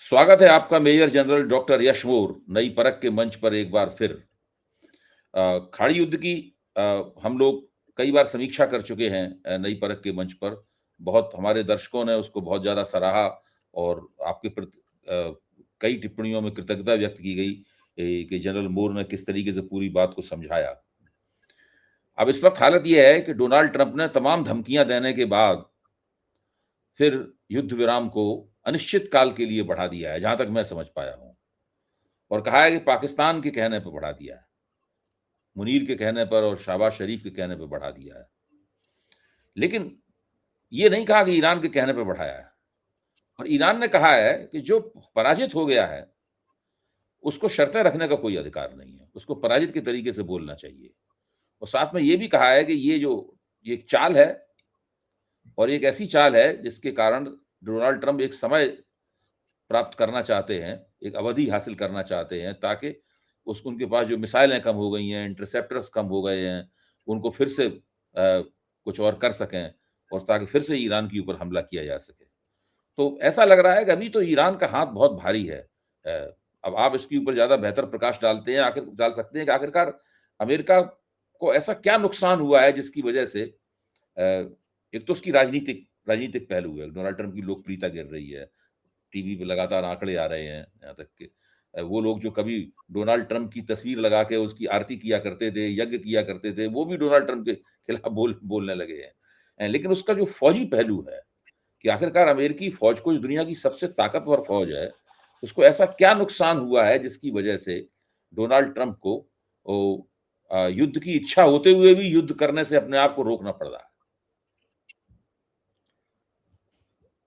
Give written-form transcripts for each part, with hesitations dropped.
स्वागत है आपका मेजर जनरल डॉक्टर यश मोर नई परख के मंच पर एक बार फिर। खाड़ी युद्ध की अ, हम लोग कई बार समीक्षा कर चुके हैं नई परख के मंच पर। बहुत हमारे दर्शकों ने उसको बहुत ज़्यादा सराहा और आपके प्रति कई टिप्पणियों में कृतज्ञता व्यक्त की गई कि जनरल मोर ने किस तरीके से पूरी बात को समझाया। अब इस वक्त हालत ये है कि डोनाल्ड ट्रंप ने तमाम धमकियां देने के बाद फिर युद्ध विराम को अनिश्चित काल के लिए बढ़ा दिया है, जहां तक मैं समझ पाया हूं। और कहा है कि पाकिस्तान के कहने पर बढ़ा दिया है, मुनीर के कहने पर और शहबाज शरीफ के कहने पर बढ़ा दिया है। लेकिन ये नहीं कहा कि ईरान के कहने पर बढ़ाया है। और ईरान ने कहा है कि जो पराजित हो गया है उसको शर्तें रखने का कोई अधिकार नहीं है, उसको पराजित के तरीके से बोलना चाहिए। और साथ में ये भी कहा है कि ये एक चाल है और एक ऐसी चाल है जिसके कारण डोनाल्ड ट्रंप एक समय प्राप्त करना चाहते हैं, एक अवधि हासिल करना चाहते हैं, ताकि उनके पास जो मिसाइलें कम हो गई हैं, इंटरसेप्टर्स कम हो गए हैं, उनको फिर से कुछ और कर सकें और ताकि फिर से ईरान के ऊपर हमला किया जा सके। तो ऐसा लग रहा है कि अभी तो ईरान का हाथ बहुत भारी है। अब आप इसके ऊपर ज़्यादा बेहतर प्रकाश डाल सकते हैं कि आखिरकार अमेरिका को ऐसा क्या नुकसान हुआ है जिसकी वजह से एक तो उसकी राजनीतिक पहलू है, डोनाल्ड ट्रंप की लोकप्रियता गिर रही है। टीवी पे लगातार आंकड़े आ रहे हैं, यहाँ तक कि वो लोग जो कभी डोनाल्ड ट्रंप की तस्वीर लगा के उसकी आरती किया करते थे, यज्ञ किया करते थे, वो भी डोनाल्ड ट्रंप के खिलाफ बोलने लगे हैं। लेकिन उसका जो फौजी पहलू है कि आखिरकार अमेरिकी फौज को, जो दुनिया की सबसे ताकतवर फौज है, उसको ऐसा क्या नुकसान हुआ है जिसकी वजह से डोनाल्ड ट्रंप को युद्ध की इच्छा होते हुए भी युद्ध करने से अपने आप को रोकना पड़ रहा है।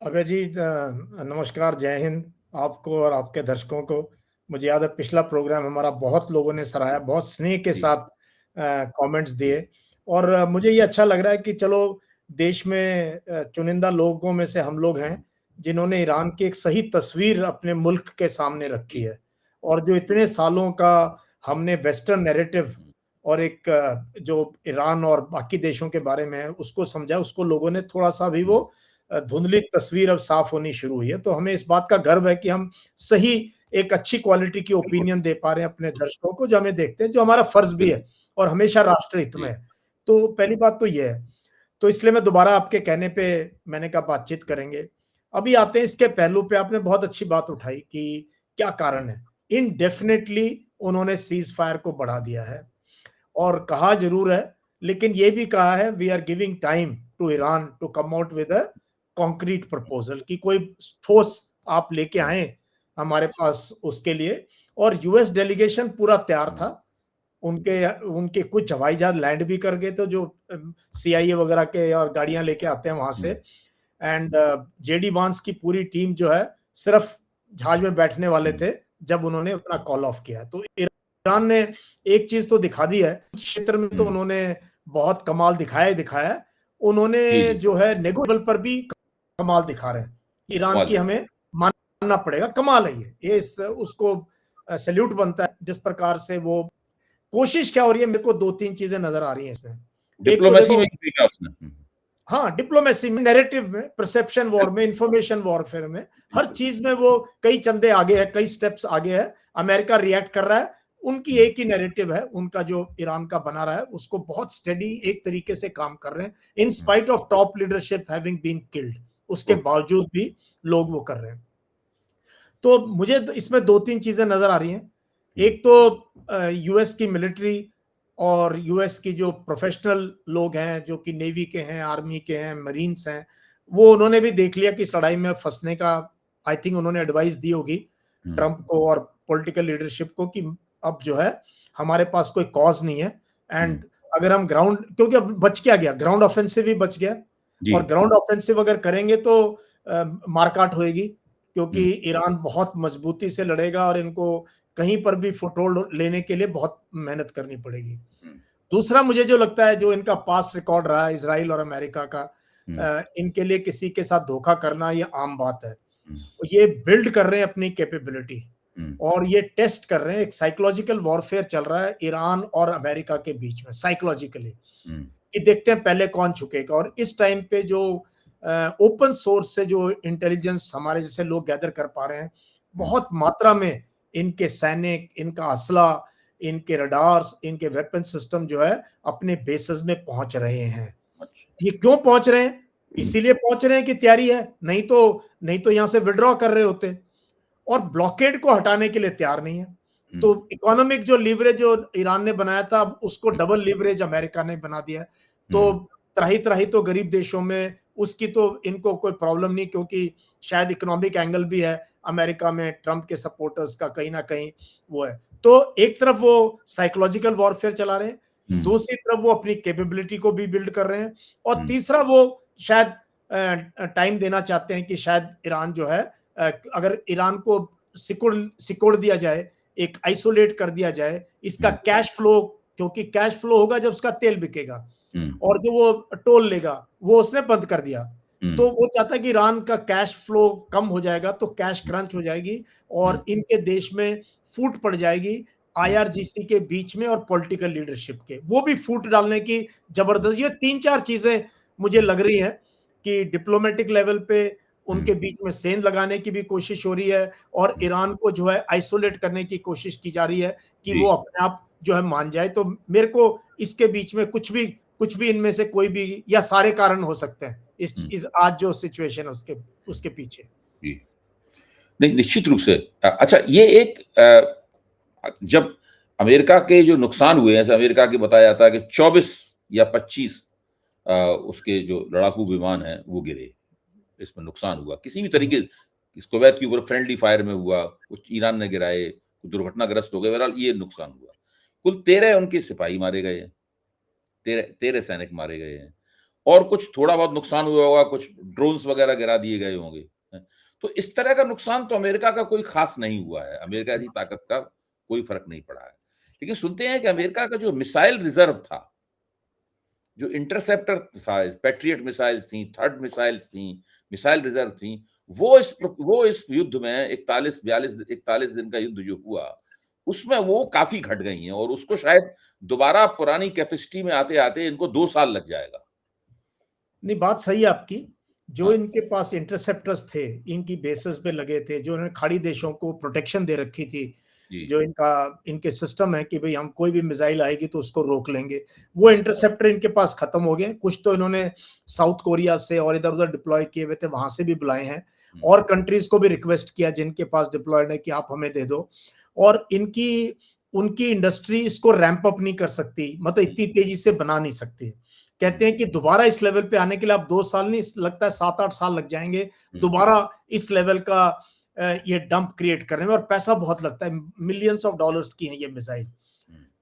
अभय जी, नमस्कार, जय हिंद आपको और आपके दर्शकों को। मुझे याद है पिछला प्रोग्राम हमारा बहुत लोगों ने सराहा, बहुत स्नेह के साथ कमेंट्स दिए और मुझे ये अच्छा लग रहा है कि चलो देश में चुनिंदा लोगों में से हम लोग हैं जिन्होंने ईरान की एक सही तस्वीर अपने मुल्क के सामने रखी है। और जो इतने सालों का हमने वेस्टर्न नैरेटिव और एक जो ईरान और बाकी देशों के बारे में है उसको समझा, उसको लोगों ने थोड़ा सा भी वो धुंधली तस्वीर अब साफ होनी शुरू हुई है। तो हमें इस बात का गर्व है कि हम सही एक अच्छी क्वालिटी की ओपिनियन दे पा रहे हैं अपने दर्शकों को, जो हमें देखते हैं, जो हमारा फर्ज भी है और हमेशा राष्ट्र हित में है। तो पहली बात तो ये है। तो इसलिए मैं दोबारा आपके कहने पे मैंने कहा बातचीत करेंगे। अभी आते हैं इसके पहलू पे। आपने बहुत अच्छी बात उठाई कि क्या कारण है। इनडेफिनेटली उन्होंने सीज फायर को बढ़ा दिया है और कहा जरूर है, लेकिन ये भी कहा है we are giving time to Iran to come out with a concrete proposal, कि कोई ठोस आप लेके आए हमारे पास उसके लिए। और यूएस डेलीगेशन पूरा तैयार था। उनके उनके कुछ हवाई जहाज लैंड भी कर गए थे, जो सीआईए वगैरह के और गाड़ियां लेके आते हैं वहां से। एंड जेडी वांस की पूरी टीम जो है सिर्फ जहाज में बैठने वाले थे जब उन्होंने अपना कॉल ऑफ किया। तो ईरान ने एक चीज तो दिखा दी है, क्षेत्र में तो उन्होंने बहुत कमाल दिखाया है। उन्होंने जो है नेगोशिएबल पर भी कमाल दिखा रहे हैं। ईरान की हमें मानना पड़ेगा, कमाल है ये उसको सैल्यूट बनता है जिस प्रकार से वो कोशिश क्या हो रही है। मेरे को दो तीन चीजें नजर आ रही हैं इसमें। एक तो देखो, हाँ, डिप्लोमेसी में, नैरेटिव में, परसेप्शन वॉर में, इंफॉर्मेशन वॉरफेयर में, हर चीज में वो कई चंदे आगे है, कई स्टेप्स आगे है। अमेरिका रिएक्ट कर रहा है, उनकी एक ही नैरेटिव है, उनका जो ईरान का बना रहा है उसको बहुत स्टेडी एक तरीके से काम कर रहे हैं, in spite of top leadership having been killed. उसके बावजूद भी लोग वो कर रहे हैं। तो मुझे इसमें दो तीन चीजें नजर आ रही हैं। एक तो यूएस की मिलिट्री और यूएस की जो प्रोफेशनल लोग हैं, जो कि नेवी के हैं, आर्मी के हैं, मरीन्स हैं, वो उन्होंने भी देख लिया कि इस लड़ाई में फंसने का आई थिंक उन्होंने एडवाइस दी होगी ट्रंप को और पॉलिटिकल लीडरशिप को कि अब जो है हमारे पास कोई कॉज नहीं है। एंड अगर हम ग्राउंड, क्योंकि अब बच क्या गया, ग्राउंड ऑफेंसिव भी बच गया, और ग्राउंड ऑफेंसिव अगर करेंगे तो मारकाट होएगी, क्योंकि ईरान बहुत मजबूती से लड़ेगा और इनको कहीं पर भी फुटहोल्ड लेने के लिए बहुत मेहनत करनी पड़ेगी। दूसरा मुझे जो लगता है, जो इनका पास्ट रिकॉर्ड रहा है इजराइल और अमेरिका का, इनके लिए किसी के साथ धोखा करना ये आम बात है। ये बिल्ड कर रहे हैं अपनी कैपेबिलिटी और ये टेस्ट कर रहे हैं। एक साइकोलॉजिकल वॉरफेयर चल रहा है ईरान और अमेरिका के बीच में, साइकोलॉजिकली, कि देखते हैं पहले कौन झुकेगा। और इस टाइम पे जो ओपन सोर्स से जो इंटेलिजेंस हमारे जैसे लोग गैदर कर पा रहे हैं, बहुत मात्रा में इनके सैनिक, इनका असला, इनके रडार्स, इनके वेपन सिस्टम जो है अपने बेसेस में पहुंच रहे हैं। अच्छा। ये क्यों पहुंच रहे हैं? इसीलिए पहुंच रहे हैं कि तैयारी है, नहीं तो यहां से विड्रॉ कर रहे होते। और ब्लॉकेड को हटाने के लिए तैयार नहीं है। तो इकोनॉमिक जो लीवरेज जो ईरान ने बनाया था, उसको डबल लीवरेज अमेरिका ने बना दिया। तो त्राही त्राही तो गरीब देशों में उसकी तो इनको कोई प्रॉब्लम नहीं, क्योंकि शायद इकोनॉमिक एंगल भी है अमेरिका में ट्रंप के सपोर्टर्स का कहीं ना कहीं वो है। तो एक तरफ वो साइकोलॉजिकल वॉरफेयर चला रहे हैं, दूसरी तरफ वो अपनी कैपेबिलिटी को भी बिल्ड कर रहे हैं, और तीसरा वो शायद टाइम देना चाहते हैं कि शायद ईरान जो है, अगर ईरान को सिकोड़ दिया जाए, एक आइसोलेट कर दिया जाए, इसका कैश फ्लो, क्योंकि कैश फ्लो होगा जब उसका तेल बिकेगा, और जो वो टोल लेगा वो उसने बंद कर दिया। तो वो चाहता है कि ईरान का कैश फ्लो कम हो जाएगा तो कैश क्रंच हो जाएगी, और इनके देश में फूट पड़ जाएगी आईआरजीसी के बीच में और पॉलिटिकल लीडरशिप के, वो भी फूट डालने की जबरदस्त। ये 3-4 चीजें मुझे लग रही है कि डिप्लोमेटिक लेवल पे उनके बीच में सेंध लगाने की भी कोशिश हो रही है, और ईरान को जो है आइसोलेट करने की कोशिश की जा रही है कि वो अपने आप जो है मान जाए। तो मेरे को इसके बीच में कुछ भी इनमें से कोई भी या सारे कारण हो सकते हैं इस आज जो सिचुएशन है उसके पीछे। नहीं, निश्चित रूप से। अच्छा, ये एक जब अमेरिका के जो नुकसान हुए हैं, अमेरिका के बताया जाता है कि 24 या 25 उसके जो लड़ाकू विमान हैं वो गिरे, इसमें नुकसान हुआ किसी भी तरीके। कुवैत के ऊपर फ्रेंडली फायर में हुआ, कुछ ईरान ने गिराए, कुछ दुर्घटनाग्रस्त हो गए, बहरहाल ये नुकसान हुआ। कुल 13 उनके सिपाही मारे गए हैं, 13 सैनिक मारे गए हैं, और कुछ थोड़ा बहुत नुकसान हुआ होगा, कुछ ड्रोन्स वगैरह गिरा दिए गए होंगे। तो इस तरह का नुकसान तो अमेरिका का कोई खास नहीं हुआ है, अमेरिका की ताकत का कोई फर्क नहीं पड़ा है। लेकिन सुनते हैं कि अमेरिका का जो मिसाइल रिजर्व था, जो इंटरसेप्टर था, पैट्रियट मिसाइल्स थी, थर्ड मिसाइल्स थी, मिसाइल रिजर्व थी, वो इस युद्ध में 41 दिन का युद्ध जो हुआ उसमें वो काफी घट गई हैं, और उसको शायद दोबारा पुरानी कैपेसिटी में आते आते इनको 2 साल लग जाएगा। नहीं, बात सही है आपकी। जो हाँ। इनके पास इंटरसेप्टर्स थे, इनकी बेसिस पे लगे थे, जो इन्होंने खाड़ी देशों को प्रोटेक्शन दे रखी थी, जो इनके सिस्टम है कि भाई हम कोई भी मिसाइल आएगी तो उसको रोक लेंगे, वो इंटरसेप्टर इनके पास खत्म हो गए। कुछ तो इन्होंने साउथ कोरिया से और इधर उधर डिप्लॉय किए हुए थे, वहां से भी बुलाए हैं, और कंट्रीज को भी रिक्वेस्ट किया जिनके पास डिप्लॉयड है कि आप हमें दे दो। और उनकी इंडस्ट्री इसको रैंप अप नहीं कर सकती, मतलब इतनी तेजी से बना नहीं सकती। कहते हैं कि दोबारा इस लेवल पे आने के लिए आप 2 साल नहीं, लगता है 7-8 साल लग जाएंगे दोबारा इस लेवल का ये डंप क्रिएट करने में, और पैसा बहुत लगता है, मिलियंस ऑफ डॉलर्स की हैं ये मिसाइल।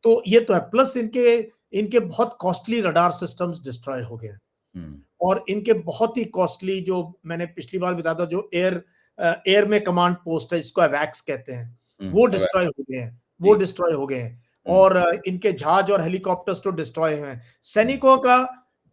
तो ये तो है, प्लस इनके बहुत कॉस्टली रडार सिस्टम्स डिस्ट्रॉय हो गए, और इनके बहुत ही कॉस्टली, जो मैंने पिछली बार बताया था, जो एयर में कमांड पोस्ट है, इसको अवैक्स कहते हैं, वो डिस्ट्रॉय हो गए हैं, और इनके जहाज और हेलीकॉप्टर्स तो डिस्ट्रॉय हुए हैं। सैनिकों का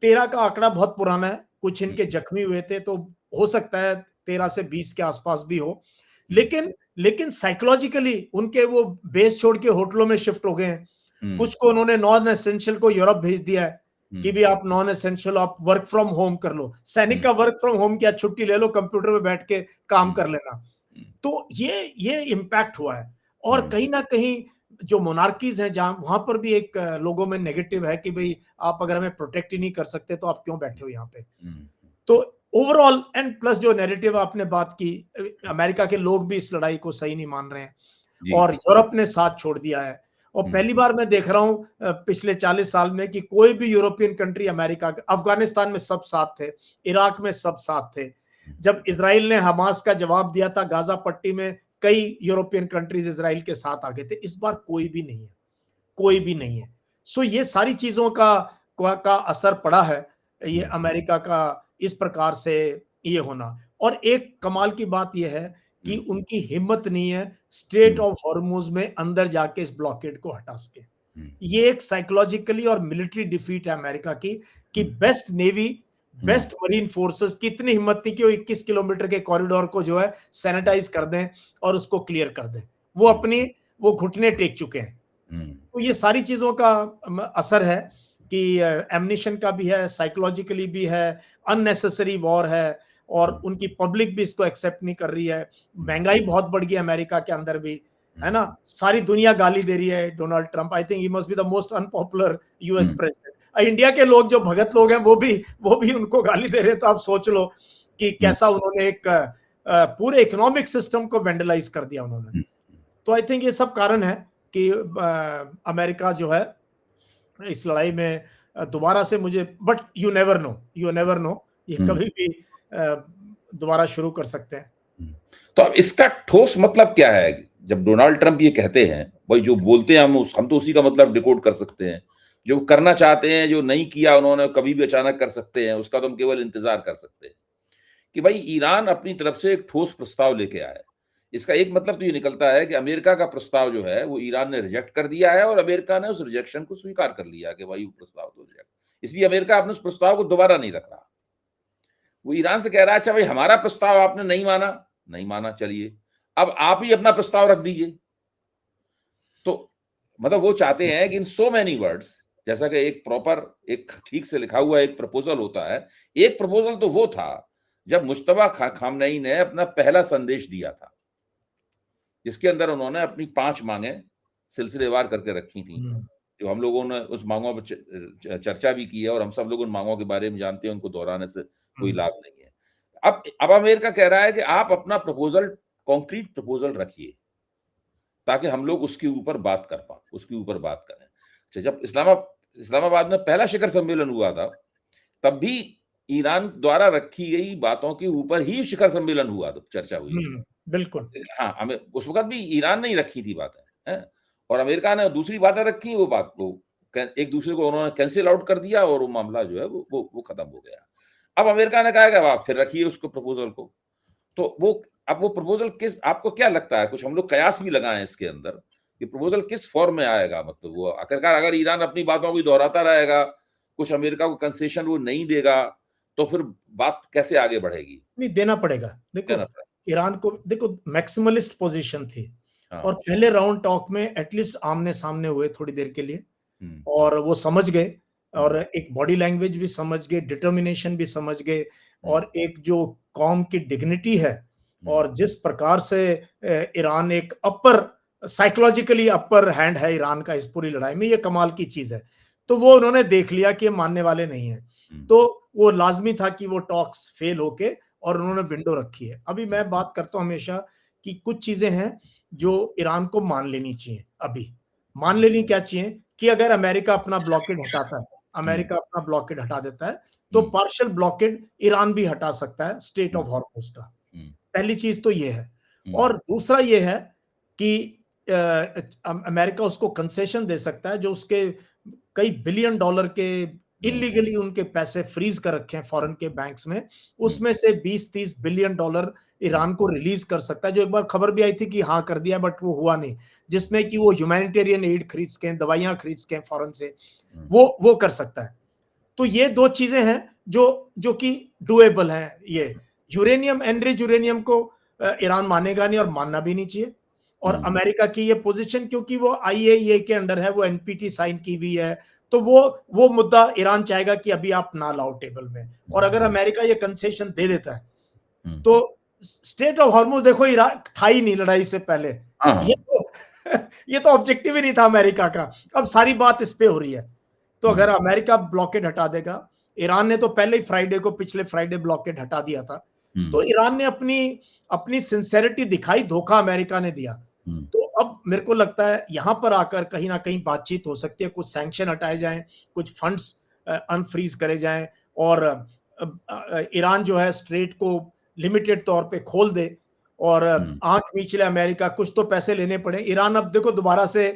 13 का आंकड़ा बहुत पुराना है, कुछ इनके जख्मी हुए थे, तो हो सकता है 13 से 20 के आसपास भी हो, लेकिन साइकोलॉजिकली उनके वो बेस छोड़ के होटलों में शिफ्ट हो गए हैं। कुछ को उन्होंने नॉन एसेंशियल को यूरोप भेज दिया है कि भी आप नॉन एसेंशियल, आप वर्क फ्रॉम होम कर लो। सैनिक का वर्क फ्रॉम होम क्या, छुट्टी ले लो, कंप्यूटर पे बैठ के काम कर लेना। तो ये इम्पैक्ट हुआ है, और कहीं ना कहीं जो मोनार्कीज हैं, जहां वहां पर भी एक लोगों में नेगेटिव है कि भाई आप अगर हमें प्रोटेक्ट ही नहीं कर सकते तो आप क्यों बैठे हो यहाँ पे। तो ओवरऑल, एंड प्लस जो नैरेटिव आपने बात की, अमेरिका के लोग भी इस लड़ाई को सही नहीं मान रहे हैं, और यूरोप ने साथ छोड़ दिया है। और पहली बार मैं देख रहा हूं पिछले 40 साल में कि कोई भी यूरोपियन कंट्री, अमेरिका, अफगानिस्तान में सब साथ थे, इराक में सब साथ थे। जब इजराइल ने हमास का जवाब दिया था गाजा पट्टी में, कई यूरोपियन कंट्रीज इजराइल के साथ आ गए थे। इस बार कोई भी नहीं है। सो ये सारी चीजों का असर पड़ा है, ये अमेरिका का इस प्रकार से ये होना। और एक कमाल की बात यह है कि उनकी हिम्मत नहीं है स्ट्रेट ऑफ हॉर्मुज में अंदर जाके इस ब्लॉकेड को हटा सके। ये एक साइकोलॉजिकली और मिलिट्री डिफीट है अमेरिका की, कि best navy, best marine forces की इतनी हिम्मत थी कि वो 21 किलोमीटर के कॉरिडोर को जो है सैनिटाइज कर दें और उसको क्लियर कर दें। वो घुटने टेक चुके हैं। तो ये सारी चीजों का असर है कि एमनिशन का भी है, साइकोलॉजिकली भी है, अननेसेसरी वॉर है, और उनकी पब्लिक भी इसको एक्सेप्ट नहीं कर रही है। महंगाई बहुत बढ़ गई अमेरिका के अंदर भी, है ना? सारी दुनिया गाली दे रही है Donald Trump. I think he must be the most unpopular US president. India के लोग जो भगत लोग हैं वो भी उनको गाली दे रहे हैं। तो आप सोच लो कि कैसा उन्होंने एक पूरे इकोनॉमिक सिस्टम को वेंडलाइज कर दिया उन्होंने। तो आई थिंक ये सब कारण है कि अमेरिका जो है इस लड़ाई में दोबारा से मुझे, बट यू नेवर नो ये कभी भी दोबारा शुरू कर सकते हैं। तो अब इसका ठोस मतलब क्या है? जब डोनाल्ड ट्रंप ये कहते हैं, भाई जो बोलते हैं हम तो उसी का मतलब डिकोड कर सकते हैं। जो करना चाहते हैं, जो नहीं किया उन्होंने, कभी भी अचानक कर सकते हैं, उसका तो हम केवल इंतजार कर सकते हैं कि भाई ईरान अपनी तरफ से एक ठोस प्रस्ताव लेके आए। इसका एक मतलब तो ये निकलता है कि अमेरिका का प्रस्ताव जो है वो ईरान ने रिजेक्ट कर दिया है और अमेरिका ने उस रिजेक्शन को स्वीकार कर लिया कि भाई वो प्रस्ताव तो रिजेक्ट, इसलिए अमेरिका अपने उस प्रस्ताव को दोबारा नहीं रख रहा। वो ईरान से कह रहा है, अच्छा भाई हमारा प्रस्ताव आपने नहीं माना, चलिए अब आप ही अपना प्रस्ताव रख दीजिए। तो मतलब वो चाहते हैं कि इन सो मेनी वर्ड्स, जैसा कि एक ठीक से लिखा हुआ एक प्रपोजल होता है। एक प्रपोजल तो वो था जब मुश्तबा खामनेई ने अपना पहला संदेश दिया था, जिसके अंदर उन्होंने अपनी 5 मांगे सिलसिलेवार करके रखी थी, जो हम लोगों ने उस मांगों पर चर्चा भी की है और हम सब लोग उन मांगों के बारे में जानते हैं, उनको दोहराने से कोई लाभ नहीं है। अब अमेरिका कह रहा है कि आप अपना प्रपोजल, कॉन्क्रीट प्रपोजल रखिए ताकि हम लोग उसके ऊपर बात करें। अच्छा, जब इस्लामाबाद में पहला शिखर सम्मेलन हुआ था, तब भी ईरान द्वारा रखी गई बातों के ऊपर ही शिखर सम्मेलन हुआ था, चर्चा हुई। बिल्कुल। हाँ, हमें उस वक्त भी ईरान ने ही रखी थी बातें, है? और अमेरिका ने दूसरी बातें रखी, वो बात को एक दूसरे को उन्होंने कैंसिल आउट कर दिया और वो मामला जो है वो खत्म हो गया। अब अमेरिका ने कहा कि आप फिर रखिए उसको, प्रपोजल को। तो वो प्रपोजल आपको क्या लगता है? कुछ हम लोग कयास भी लगाए इसके अंदर कि प्रपोजल किस फॉर्म में आएगा? मतलब वो आखिरकार अगर ईरान अपनी बातों को दोहराता रहेगा, कुछ अमेरिका को कंसेशन वो नहीं देगा, तो फिर बात कैसे आगे बढ़ेगी? नहीं, देना पड़ेगा। देखो, ईरान को देखो मैक्सिमलिस्ट पोजीशन थी और पहले राउंड टॉक में एटलीस्ट आमने सामने हुए थोड़ी देर के लिए, और वो समझ गए और एक बॉडी लैंग्वेज भी समझ गए, डिटर्मिनेशन भी समझ गए, और एक जो कौम की डिग्निटी है और जिस प्रकार से ईरान एक साइकोलॉजिकली अपर हैंड है ईरान का इस पूरी लड़ाई में, ये कमाल की चीज है। तो वो उन्होंने देख लिया कि ये मानने वाले नहीं है, तो वो लाजमी था कि वो टॉक्स फेल होके, और उन्होंने विंडो रखी है। अभी मैं बात करता हूं हमेशा कि कुछ चीजें हैं जो ईरान को मान लेनी चाहिए। अभी मान लेनी क्या चाहिए कि अगर अमेरिका अपना ब्लॉकेड हटाता है, अमेरिका अपना ब्लॉकेड हटा देता है, तो पार्शियल ब्लॉकेड ईरान भी हटा सकता है स्ट्रेट ऑफ हॉर्मुज का। पहली चीज तो ये है। और दूसरा ये है कि अमेरिका उसको कंसेशन दे सकता है, जो उसके कई बिलियन डॉलर के इलीगली उनके पैसे फ्रीज कर रखे हैं फॉरेन के बैंक्स में, उसमें से 20-30 बिलियन डॉलर ईरान को रिलीज कर सकता है, जो एक बार खबर भी आई थी कि हाँ कर दिया, बट वो हुआ नहीं, जिसमें कि वो ह्यूमैनिटेरियन एड खरीद सके, दवाइयां खरीद सके फॉरेन से, वो कर सकता है। तो ये दो चीजें हैं जो कि डुएबल हैं। ये यूरेनियम, एनरिच यूरेनियम को ईरान मानेगा नहीं और मानना भी नहीं चाहिए। और अमेरिका की ये पोजीशन, क्योंकि वो आईएईए के अंडर है, वो एनपीटी साइन की हुई है, तो वो मुद्दा ईरान चाहेगा कि अभी आप ना लाओ टेबल में। और अगर अमेरिका ये कंसेशन दे देता है तो स्टेट ऑफ हॉर्मुज देखो ईरान था ही नहीं लड़ाई से पहले, ये तो ऑब्जेक्टिव ही नहीं था अमेरिका का। अब सारी बात इस पे हो रही है। तो अगर अमेरिका ब्लॉकेड हटा देगा, ईरान ने तो पहले ही पिछले फ्राइडे ब्लॉकेड हटा दिया था, तो ईरान ने अपनी सिंसेरिटी दिखाई, धोखा अमेरिका ने दिया। तो अब मेरे को लगता है यहां पर आकर कहीं ना कहीं बातचीत हो सकती है, कुछ सैंक्शन हटाए जाएं, कुछ फंड्स अनफ्रीज करे जाएं, और ईरान जो है स्ट्रेट को लिमिटेड तौर पे खोल दे, और आंख नीच ले अमेरिका, कुछ तो पैसे लेने पड़े। ईरान अब देखो दोबारा से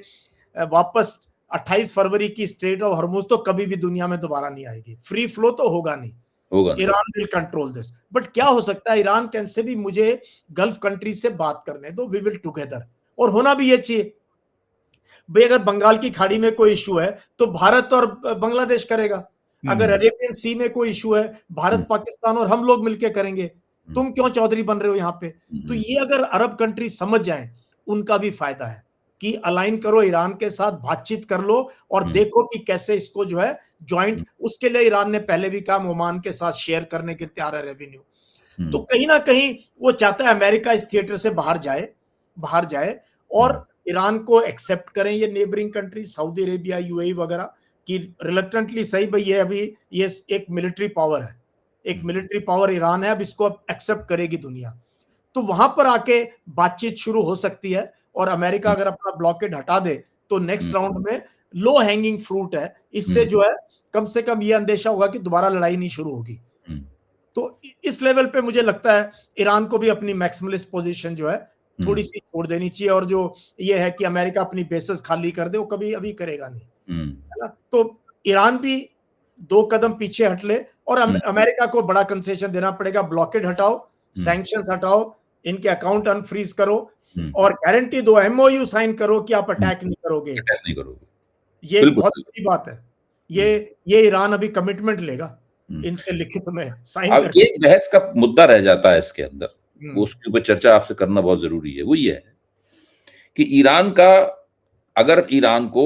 वापस 28 फरवरी की स्ट्रेट ऑफ हॉर्मुज तो कभी भी दुनिया में दोबारा नहीं आएगी, फ्री फ्लो तो होगा नहीं, Iran will control this. But क्या हो सकता है, ईरान कैन से भी मुझे गल्फ कंट्रीज से बात करने दो, वी विल टुगेदर, और होना भी ये चाहिए भाई। अगर बंगाल की खाड़ी में कोई इशू है तो भारत और बांग्लादेश करेगा, अगर अरेबियन सी में कोई इशू है भारत पाकिस्तान और हम लोग मिलकर करेंगे, तुम क्यों चौधरी बन रहे हो यहाँ पे। तो ये अगर अरब कंट्री समझ जाए, उनका भी फायदा है कि अलाइन करो ईरान के साथ, बातचीत कर लो और देखो कि कैसे इसको जो है ज्वाइंट, उसके लिए ईरान ने पहले भी कहा ओमान के साथ शेयर करने के लिए तैयार है रेवेन्यू। तो कहीं ना कहीं वो चाहता है अमेरिका इस थिएटर से बाहर जाए और ईरान को एक्सेप्ट करें ये neighbouring country Saudi Arabia UAE वगैरह कि रिलक्टेंटली सही भाई ये अभी ये एक मिलिट्री पावर है, एक मिलिट्री पावर ईरान है, अब इसको एक्सेप्ट करेगी दुनिया। तो वहां पर आके बातचीत शुरू हो सकती है और अमेरिका अगर अपना ब्लॉकेड हटा दे तो नेक्स्ट राउंड में लो हैंगिंग फ्रूट है, इससे जो है कम से कम ये अंदेशा होगा कि दोबारा लड़ाई नहीं शुरू होगी। तो इस लेवल पे मुझे लगता है ईरान को भी अपनी मैक्सिमलिस्ट पोजीशन जो है थोड़ी सी छोड़ देनी चाहिए, और जो ये है कि अमेरिका अपनी बेसेस खाली कर दे वो कभी अभी करेगा नहीं, है ना। तो ईरान भी 2 कदम पीछे हट ले और अमेरिका को बड़ा कंसेशन देना पड़ेगा, ब्लॉकेड हटाओ, सैंक्शंस हटाओ, इनके अकाउंट अनफ्रीज करो और गारंटी दो, एमओयू साइन करो कि आप अटैक नहीं करोगे। ये बहुत बड़ी बात है। ये ईरान अभी कमिटमेंट लेगा इनसे लिखित में साइन अब करके। एक बहस का मुद्दा रह जाता है इसके अंदर, वो उसके ऊपर चर्चा आपसे करना बहुत जरूरी है। वो ये है कि अगर ईरान को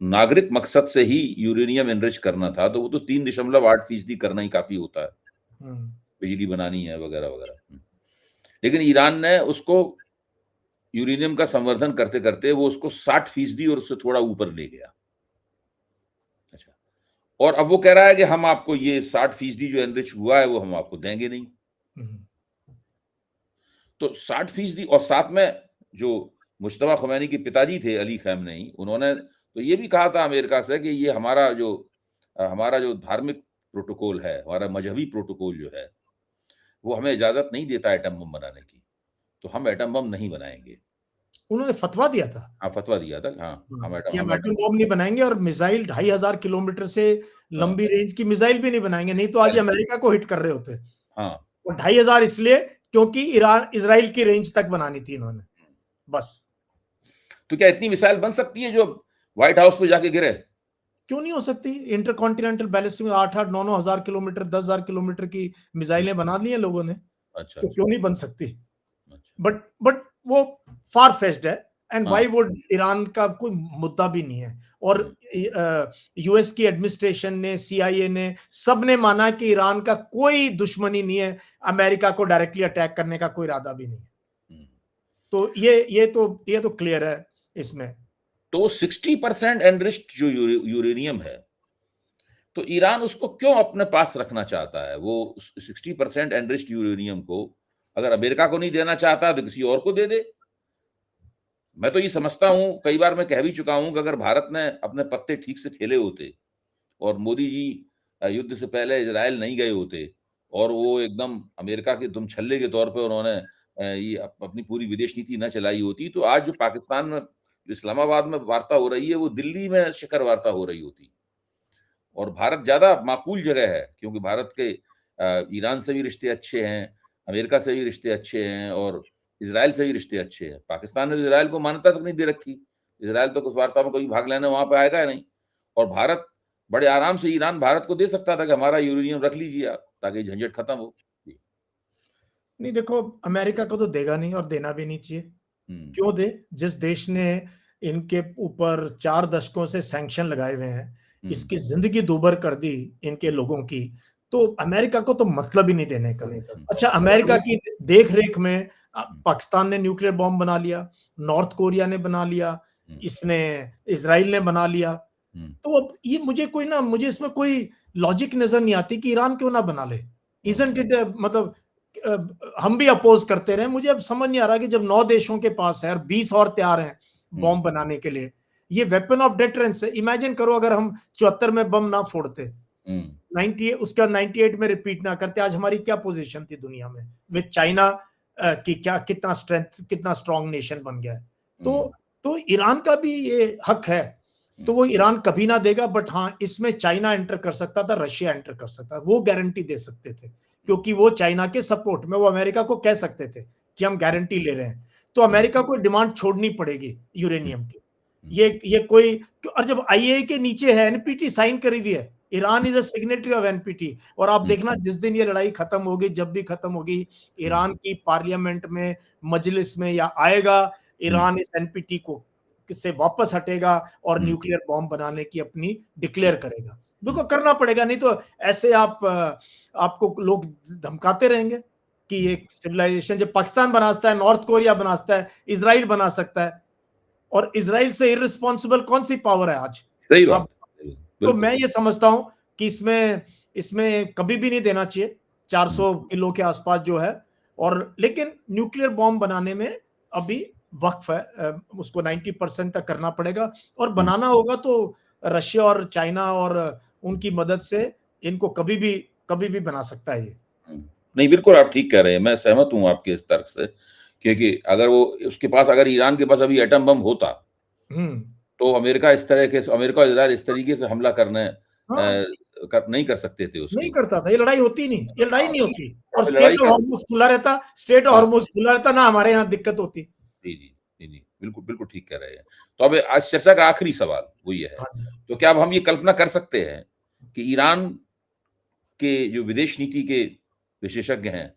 नागरिक मकसद से ही यूरेनियम एनरिच करना था तो वो तो 3.8% करना ही काफी होता है, बिजली बनानी है वगैरह वगैरह। लेकिन ईरान ने उसको यूरेनियम का संवर्धन करते करते वो उसको 60% और उससे थोड़ा ऊपर ले गया। अच्छा, और अब वो कह रहा है कि हम आपको ये 60% जो एनरिच हुआ है वो हम आपको देंगे नहीं। तो 60%, और साथ में जो मुश्तबा खुमैनी के पिताजी थे अली खamenei, उन्होंने तो ये भी कहा था अमेरिका से कि ये हमारा जो धार्मिक प्रोटोकॉल है, हमारा मजहबी प्रोटोकॉल जो है, वो हमें इजाजत नहीं देता एटम बम बनाने की, तो हम एटम बम नहीं बनाएंगे। उन्होंने फतवा दिया था। हाँ, फतवा दिया था। हाँ, हम एटम बम नहीं बनाएंगे और मिसाइल 2500 किलोमीटर से लंबी रेंज की मिसाइल भी नहीं बनाएंगे, नहीं तो आज अमेरिका को हिट कर रहे होते। हाँ, और 2500 इसलिए क्योंकि इजराइल की रेंज तक बनानी थी इन्होंने, बस। तो क्या इतनी मिसाइल बन सकती है जो व्हाइट हाउस पे जाके गिरे? क्यों नहीं हो सकती? इंटरकॉन्टिनेंटल बैलिस्टिक में 8-9 हजार किलोमीटर 10,000 किलोमीटर की मिसाइलें बना ली हैं लोगों ने। अच्छा, तो क्यों नहीं बन सकती? बट वो फार फेच्ड है, एंड व्हाई वुड ईरान का कोई मुद्दा भी नहीं है। और यूएस की एडमिनिस्ट्रेशन ने, सीआईए ने, सब ने माना कि ईरान का कोई दुश्मनी नहीं है, अमेरिका को डायरेक्टली अटैक करने का कोई इरादा भी नहीं है। तो ये तो क्लियर है इसमें। तो 60% एनरिच्ड जो यूरेनियम है, तो ईरान उसको क्यों अपने पास रखना चाहता है? वो 60% एनरिच्ड यूरेनियम को अगर अमेरिका को नहीं देना चाहता तो किसी और को दे दे। मैं तो ये समझता हूं, कई बार मैं कह भी चुका हूं कि अगर भारत ने अपने पत्ते ठीक से खेले होते और मोदी जी युद्ध से पहले इजराइल नहीं गए होते और वो एकदम अमेरिका के दुम छल्ले के तौर पे उन्होंने ये अपनी पूरी विदेश नीति न चलाई होती, तो आज जो पाकिस्तान में, जो इस्लामाबाद में वार्ता हो रही है, वो दिल्ली में शिखर वार्ता हो रही होती। और भारत ज्यादा माकूल जगह है, क्योंकि भारत के ईरान से भी रिश्ते अच्छे हैं, अमेरिका से भी रिश्ते अच्छे हैं और इजराइल से भी रिश्ते अच्छे हैं। पाकिस्तान ने तो इजराइल को मान्यता तक नहीं दे रखी, इजराइल तो कुछ वार्ता में कभी भाग लेने वहां पे आएगा नहीं। और भारत बड़े आराम से, ईरान भारत को दे सकता था कि हमारा यूरेनियम रख लीजिए आप, ताकि झंझट खत्म हो। नहीं, देखो, अमेरिका को तो देगा नहीं और देना भी नहीं चाहिए। क्यों दे? जिस देश ने इनके ऊपर 4 दशकों से सैंक्शन लगाए हुए हैं, इसकी जिंदगी दूभर कर दी इनके लोगों की, तो अमेरिका को तो मतलब ही नहीं देने का। अच्छा, अमेरिका की देख रेख में पाकिस्तान ने न्यूक्लियर बॉम्ब बना लिया, नॉर्थ कोरिया ने बना लिया, इजराइल ने बना लिया। तो अब ये मुझे इसमें कोई लॉजिक नजर नहीं आती कि ईरान क्यों ना बना ले। इजंट इट, मतलब हम भी अपोज करते रहे। मुझे अब समझ नहीं आ रहा कि जब 9 देशों के पास है और 20 और तैयार हैं बॉम्ब बनाने के लिए, ये वेपन ऑफ डेटरेंस है। इमेजिन करो अगर हम 74 में बम ना फोड़ते, 98 उसका 98 में रिपीट ना करते, आज हमारी क्या पोजीशन थी दुनिया में, विद चाइना की कितना स्ट्रेंथ, कितना स्ट्रॉन्ग नेशन बन गया है। तो ईरान का भी ये हक है, तो वो ईरान कभी ना देगा। बट हाँ, इसमें चाइना एंटर कर सकता था, रशिया एंटर कर सकता था, वो गारंटी दे सकते थे, क्योंकि वो चाइना के सपोर्ट में, वो अमेरिका को कह सकते थे कि हम गारंटी ले रहे हैं। तो अमेरिका को डिमांड छोड़नी पड़ेगी यूरेनियम की। ये कोई, और जब आईएए के नीचे है, एनपीटी साइन करी हुई है, Iran is a signatory of NPT. और आप देखना, जिस दिन ये लड़ाई खत्म होगी, जब भी खत्म होगी, ईरान की पार्लियामेंट में, मजलिस में या आएगा, ईरान इस एनपीटी को से वापस हटेगा और न्यूक्लियर बॉम्ब बनाने की अपनी डिक्लेयर करेगा। देखो, करना पड़ेगा, नहीं तो ऐसे आपको लोग धमकाते रहेंगे। कि एक सिविलाइजेशन जब पाकिस्तान बना सकता है, नॉर्थ कोरिया बना सकता है, इजराइल बना सकता है, और इजराइल से इररिस्पॉन्सिबल कौन सी पावर है आज? सही आप, बात, तो बिल्कुल। मैं ये समझता हूं कि इसमें इसमें कभी भी नहीं देना चाहिए 400 किलो के आसपास जो है। और लेकिन न्यूक्लियर बॉम्ब बनाने में अभी वक्फ है, उसको 90% तक करना पड़ेगा, और बनाना होगा तो रशिया और चाइना और उनकी मदद से इनको कभी भी बना सकता है ये। नहीं, बिल्कुल आप ठीक कह रहे हैं, मैं सहमत हूँ आपके इस तर्क से, क्योंकि अगर वो उसके पास, अगर ईरान के पास अभी एटम बम होता, तो अमेरिका और इजराइल इस तरीके से हमला करने हाँ, नहीं कर सकते थे उसके नहीं ऊपर। करता था, ये लड़ाई होती नहीं, ये लड़ाई हाँ, नहीं होती। और यहाँ पे लड़ाई स्टेट ऑफ हाँ, हॉर्मुज खुला रहता ना, हमारे यहाँ दिक्कत होती। जी, जी, जी, जी, बिल्कुल, बिल्कुल ठीक कह रहे हैं। तो अब आज चर्चा का आखिरी सवाल वो ये है, हाँ जी। तो क्या अब हम ये कल्पना कर सकते हैं कि ईरान के जो विदेश नीति के विशेषज्ञ हैं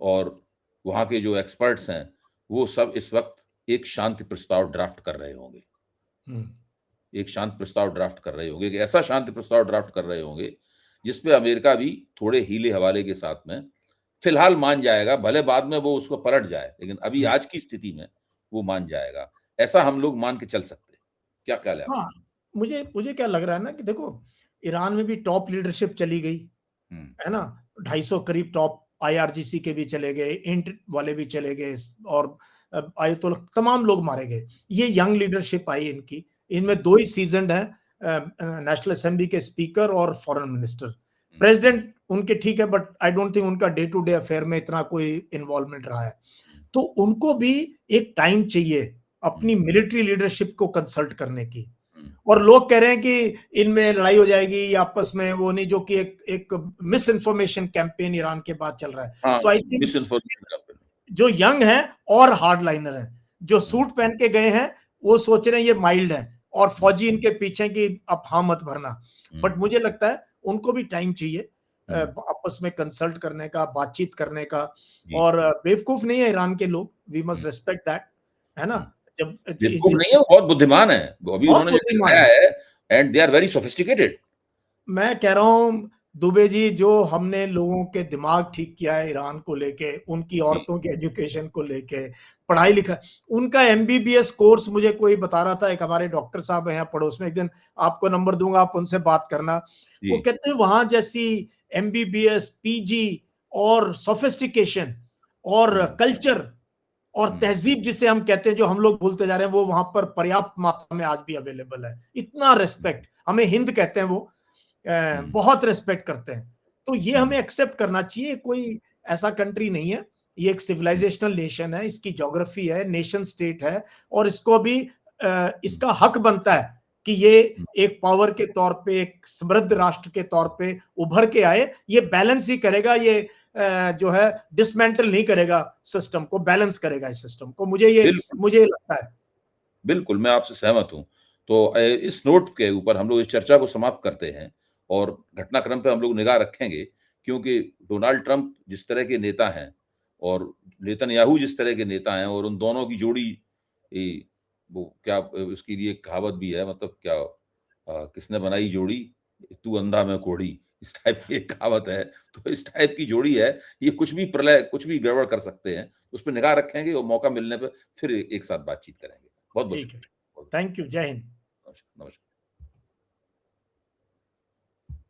और वहाँ के जो एक्सपर्ट्स हैं, वो सब इस वक़्त एक शांति प्रस्ताव ड्राफ्ट कर रहे होंगे। एक शांति प्रस्ताव ड्राफ्ट कर रहे होंगे, एक ऐसा शांति प्रस्ताव ड्राफ्ट कर रहे होंगे, जिसपे अमेरिका भी थोड़े हीले-हवाले के साथ में फिलहाल मान जाएगा, भले बाद में वो उसको पलट जाए, लेकिन अभी आज की स्थिति में वो मान जाएगा। ऐसा हम लोग मान के चल सकते हैं। क्या ख्याल है आपका? हाँ, मुझे मुझे क्या लग रहा है ना कि देखो, ईरान में भी टॉप लीडरशिप चली गई, हुँ, है ना? 250 करीब टॉप आईआरजीसी के भी चले गए, इंट वाले भी चले गए, और आयतुल्ला, तमाम लोग मारे गए। ये यंग लीडरशिप आई इनकी, इनमें 2 ही सीज़न्ड हैं, नेशनल असेंबली के स्पीकर और फॉरेन मिनिस्टर। प्रेसिडेंट उनके ठीक है, बट आई डोंट थिंक उनका डे टू डे अफेयर में इतना कोई इन्वॉल्वमेंट रहा है। तो उनको भी एक टाइम चाहिए अपनी मिलिट्री लीडरशिप को कंसल्ट करने की। और लोग कह रहे हैं कि इनमें लड़ाई हो जाएगी या आपस में, वो नहीं, जो कि एक मिस इन्फॉर्मेशन कैंपेन ईरान के बाद चल रहा है। हाँ, तो आई थिंक मिसइन्फॉर्मेशन का जो यंग हैं और हार्ड लाइनर हैं, जो सूट पहन के गए हैं वो सोच रहे हैं ये माइल्ड है, और फौजी इनके पीछे कि अब हाँ मत भरना। बट मुझे लगता है उनको भी टाइम चाहिए आपस में कंसल्ट करने का, बातचीत करने का। जी। और बेवकूफ नहीं है ईरान के लोग, वी मस्ट रिस्पेक्ट दैट, है ना? जब बेवकूफ जिस नहीं है, वो बहुत बुद्धिमान है। वो अभी बहुत उन्होंने जो बुद्धिमान दिखाया है। है, and they are very sophisticated. मैं कह रहा हूँ दुबे जी, जो हमने लोगों के दिमाग ठीक किया है ईरान को लेके, उनकी जी, औरतों के एजुकेशन को लेके, पढ़ाई लिखा, उनका एमबीबीएस कोर्स मुझे कोई बता रहा था, एक हमारे डॉक्टर साहब हैं यहाँ पड़ोस में, एक दिन आपको नंबर दूंगा, आप उनसे बात करना। वो जी, कहते हैं वहां जैसी एमबीबीएस, पीजी और सोफिस्टिकेशन और कल्चर और तहजीब जिसे हम कहते हैं, जो हम लोग भूलते जा रहे हैं, वो वहां पर पर्याप्त मात्रा में आज भी अवेलेबल है। इतना रेस्पेक्ट, हमें हिंद कहते हैं, वो बहुत रिस्पेक्ट करते हैं। तो ये हमें एक्सेप्ट करना चाहिए, कोई ऐसा कंट्री नहीं है, ये एक सिविलाइजेशनल नेशन है, इसकी ज्योग्राफी है, नेशन स्टेट है, और इसको भी इसका हक बनता है कि ये एक पावर के तौर पे, एक समृद्ध राष्ट्र के तौर पे उभर के आए। ये बैलेंस ही करेगा, ये जो है डिसमेंटल नहीं करेगा सिस्टम को, बैलेंस करेगा इस सिस्टम को। बिल्कुल, मुझे लगता है। बिल्कुल, मैं आपसे सहमत हूँ। तो इस नोट के ऊपर हम लोग इस चर्चा को समाप्त करते हैं और घटनाक्रम पे हम लोग निगाह रखेंगे, क्योंकि डोनाल्ड ट्रंप जिस तरह के नेता हैं और नेतन्याहू जिस तरह के नेता हैं, और उन दोनों की जोड़ी, ए, वो क्या, उसके लिए एक कहावत भी है, मतलब क्या, किसने बनाई जोड़ी, तू अंधा मैं कोढ़ी, इस टाइप की एक कहावत है। तो इस टाइप की जोड़ी है, ये कुछ भी प्रलय, कुछ भी गड़बड़ कर सकते हैं। उस पे निगाह रखेंगे और मौका मिलने पे फिर एक साथ बातचीत करेंगे। बहुत-बहुत ठीक है, शुक्रिया। थैंक यू, जय हिंद।